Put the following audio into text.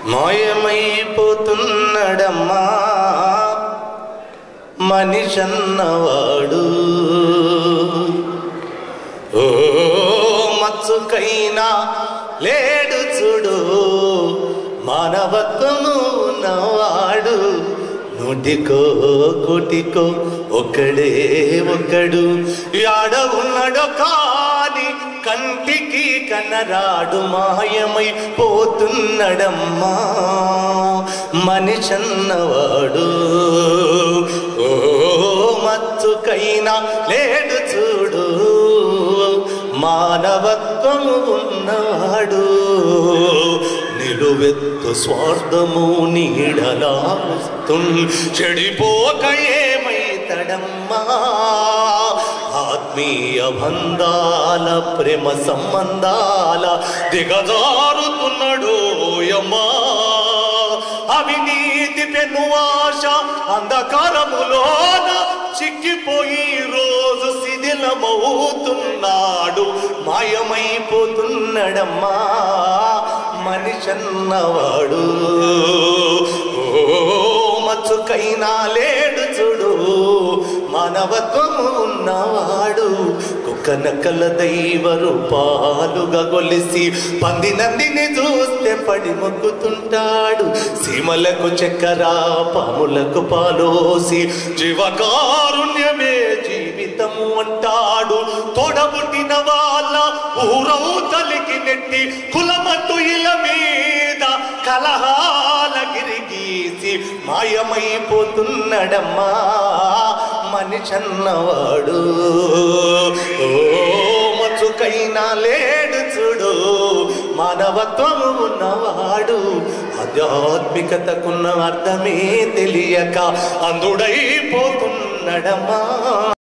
మాయమైపోతున్నడమ్మా మనిషన్నవాడు. ఓ మచ్చుకైనా లేడు చూడు మానవత్వము ఉన్నవాడు. నూటికో కోటికో ఒక్కడే ఒక్కడు యాడ ఉన్నాడో కాని కంటికి కనరాడు. మాయమైపోతున్నడమ్మా మనిషన్నవాడు. ఓ మచ్చుకైనా లేడు చూడు మానవత్వము ఉన్నవాడు. నిలువెత్తు స్వార్థము నీడలా చెడిపోక ఏమైతడమ్మా. ఆత్మీయ బంధాల ప్రేమ సంబంధాల దిగజారుతున్నాడు యమ్మా. అవినీతి పెనువాశ అంధకారములోన చిక్కిపోయి రోజు శిథిలమవుతున్నాడు. మాయమైపోతున్నడమ్మా మనిషన్నవాడు. ఓ మచ్చుకైనా లేడు చూడు మానవత్వము ఉన్నవాడు. కుక్కనక్కల దైవ రూపాలుగా గొలిసి పంది నందిని చూస్తే పడి మొక్కుతుంటాడు. సీమలకు చక్కెర పాములకు పాలోసి జీవకారుణ్యమే జీవితము అంటాడు. తోడబుట్టిన వాళ్ళ ఊరవుతలికి నెట్టి కులమట్టు ఇల మీద కలహాల గిరిగీసి మాయమైపోతున్నడమ్మా మనిషన్నవాడు. ఓ మచ్చుకైనా లేడు చూడు మానవత్వము ఉన్నవాడు. ఆధ్యాత్మికతకున్న అర్థమే తెలియక అందుడైపోతున్నడమ్మా.